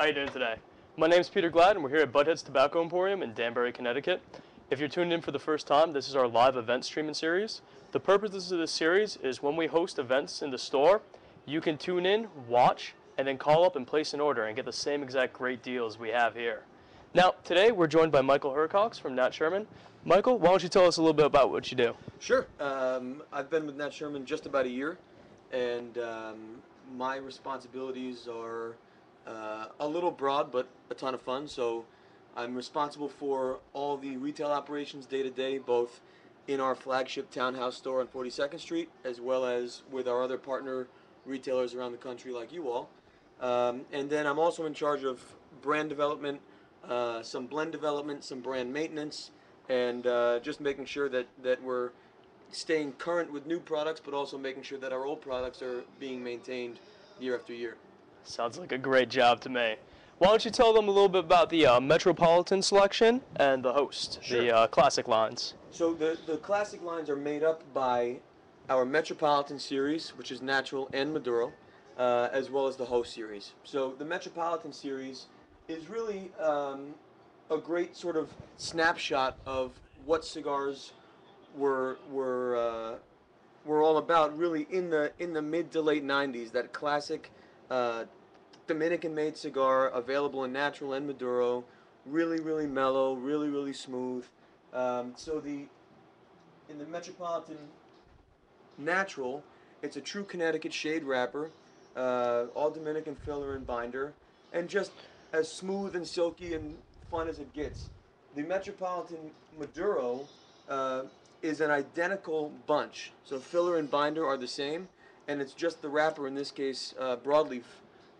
How you doing today? My name's Peter Glad, and we're here at Butthead's Tobacco Emporium in Danbury, Connecticut. If you're tuned in for the first time, this is our live event streaming series. The purpose of this series is when we host events in the store, you can tune in, watch, and then call up and place an order and get the same exact great deals we have here. Now, today we're joined by Michael Herklots from Nat Sherman. Michael, why don't you tell us a little bit about what you do? Sure. I've been with Nat Sherman just about a year, and my responsibilities are a little broad, but a ton of fun. So I'm responsible for all the retail operations day to day, both in our flagship townhouse store on 42nd Street, as well as with our other partner retailers around the country like you all. And then I'm also in charge of brand development, some blend development, some brand maintenance, and just making sure that we're staying current with new products, but also making sure that our old products are being maintained year after year. Sounds like a great job to me. Why don't you tell them a little bit about the Metropolitan selection and the host, Sure. the classic lines? So the classic lines are made up by our Metropolitan series, which is natural and Maduro, as well as the host series. So the Metropolitan series is really a great sort of snapshot of what cigars were all about, really in the mid to late 90s. That classic Dominican-made cigar, available in natural and Maduro, really mellow, really smooth. So in the Metropolitan Natural, it's a true Connecticut shade wrapper, all Dominican filler and binder, and just as smooth and silky and fun as it gets. The Metropolitan Maduro is an identical bunch. So filler and binder are the same, and it's just the wrapper, in this case broadleaf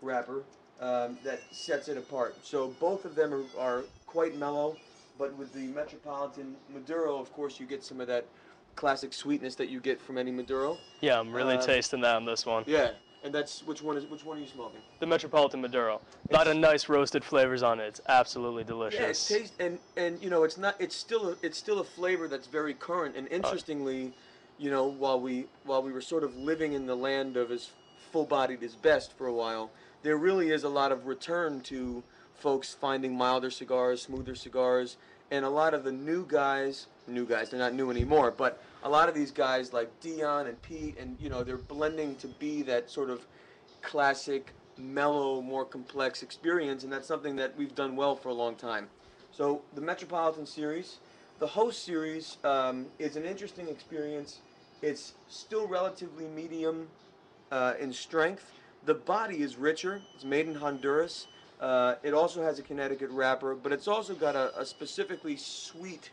wrapper, that sets it apart. So both of them are quite mellow, but with the Metropolitan Maduro, of course, you get some of that classic sweetness that you get from any Maduro. Yeah, I'm really tasting that on this one. Yeah, and that's which one are you smoking? The Metropolitan Maduro. A lot of nice roasted flavors on it. It's absolutely delicious. Yeah, it tastes and you know, it's still a flavor that's very current. And interestingly, you know, while we were sort of living in the land of as full-bodied as best for a while, there really is a lot of return to folks finding milder cigars, smoother cigars, and a lot of the new guys, they're not new anymore, but a lot of these guys like Dion and Pete, and you know, they're blending to be that sort of classic, mellow, more complex experience, and that's something that we've done well for a long time. So the Metropolitan series, the host series, is an interesting experience. It's still relatively medium in strength. The body is richer. It's made in Honduras. It also has a Connecticut wrapper, but it's also got a specifically sweet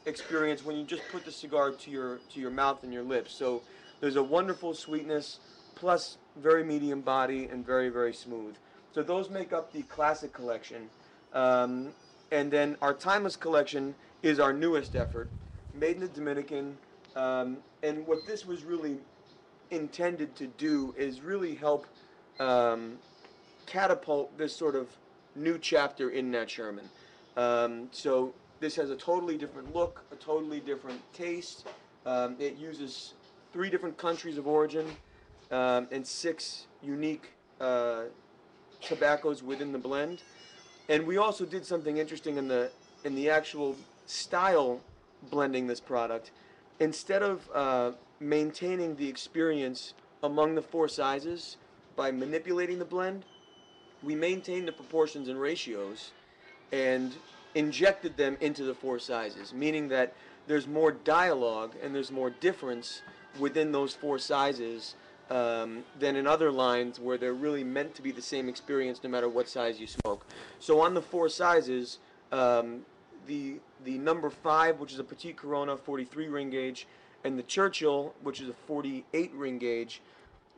experience when you just put the cigar to your mouth and your lips. So there's a wonderful sweetness, plus very medium body and very smooth. So those make up the classic collection. And then our timeless collection is our newest effort, made in the Dominican. And what this was really intended to do is really help catapult this sort of new chapter in Nat Sherman. So this has a totally different look, a totally different taste. It uses 3 different countries of origin and 6 unique tobaccos within the blend. And we also did something interesting in the actual style blending this product. Instead of maintaining the experience among the 4 sizes by manipulating the blend, we maintained the proportions and ratios and injected them into the 4 sizes, meaning that there's more dialogue and there's more difference within those 4 sizes than in other lines where they're really meant to be the same experience no matter what size you smoke. So on the 4 sizes, the number 5, which is a Petite Corona 43 ring gauge, and the Churchill, which is a 48 ring gauge,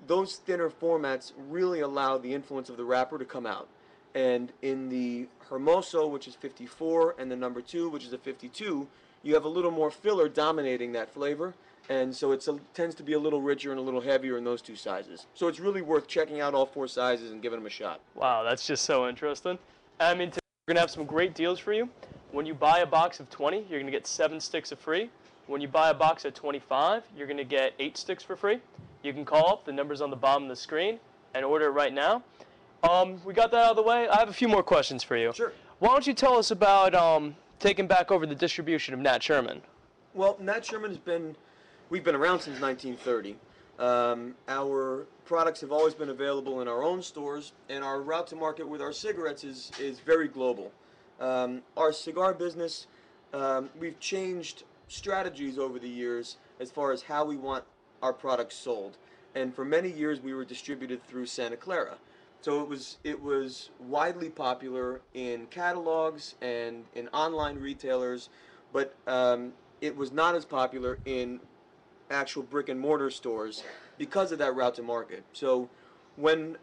those thinner formats really allow the influence of the wrapper to come out. And in the Hermoso, which is 54, and the number 2, which is a 52, you have a little more filler dominating that flavor, and so it tends to be a little richer and a little heavier in those 2 sizes. So it's really worth checking out all 4 sizes and giving them a shot. Wow, that's just so interesting. I mean, today we're going to have some great deals for you. When you buy a box of 20, you're going to get 7 sticks of free. When you buy a box of 25, you're going to get 8 sticks for free. You can call up, the number's on the bottom of the screen, and order it right now. We got that out of the way. I have a few more questions for you. Sure. Why don't you tell us about taking back over the distribution of Nat Sherman? Well, Nat Sherman we've been around since 1930. Our products have always been available in our own stores, and our route to market with our cigarettes is very global. Our cigar business, we've changed strategies over the years as far as how we want our products sold. And for many years, we were distributed through Santa Clara. So it was widely popular in catalogs and in online retailers, but it was not as popular in actual brick and mortar stores because of that route to market. So when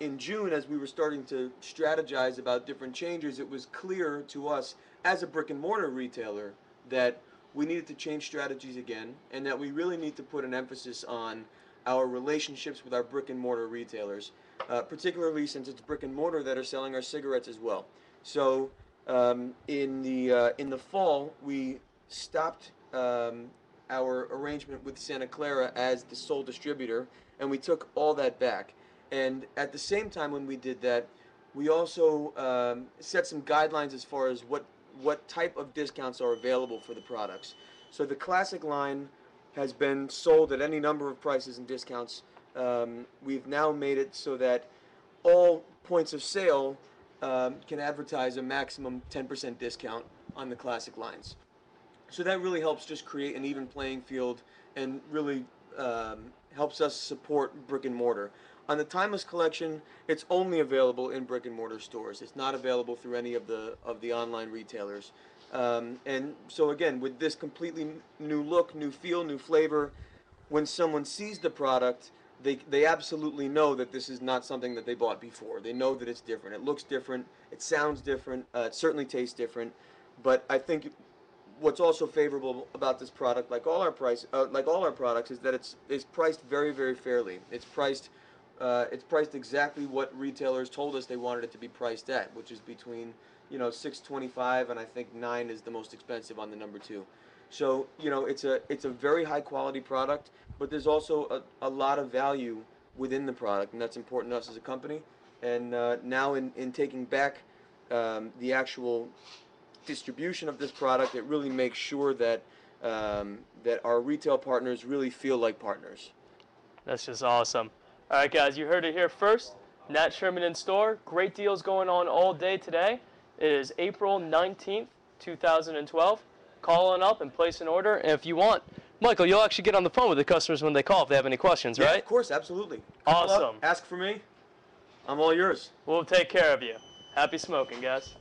in June, as we were starting to strategize about different changes, it was clear to us as a brick and mortar retailer that we needed to change strategies again, and that we really need to put an emphasis on our relationships with our brick and mortar retailers, particularly since it's brick and mortar that are selling our cigarettes as well. So in the fall, we stopped our arrangement with Santa Clara as the sole distributor, and we took all that back. And at the same time when we did that, we also set some guidelines as far as what type of discounts are available for the products. So the classic line has been sold at any number of prices and discounts. We've now made it so that all points of sale can advertise a maximum 10% discount on the classic lines. So that really helps just create an even playing field and really helps us support brick and mortar. On the Timeless collection, it's only available in brick and mortar stores. It's not available through any of the online retailers. And so again, with this completely new look, new feel, new flavor, when someone sees the product, they absolutely know that this is not something that they bought before. They know that it's different. It looks different. It sounds different. It certainly tastes different. But I think what's also favorable about this product, like all our products, is that it's priced very, very fairly. It's priced exactly what retailers told us they wanted it to be priced at, which is between $6.25 and I think $9 is the most expensive on the number 2. So it's a very high quality product, but there's also a lot of value within the product, and that's important to us as a company. And now in taking back the actual distribution of this product, it really makes sure that that our retail partners really feel like partners. That's just awesome. All right, guys, you heard it here first. Nat Sherman in store. Great deals going on all day today. It is April 19th, 2012. Call on up and place an order. And if you want, Michael, you'll actually get on the phone with the customers when they call if they have any questions, Yeah, right? of course, absolutely. Call Awesome. up, ask for me. I'm all yours. We'll take care of you. Happy smoking, guys.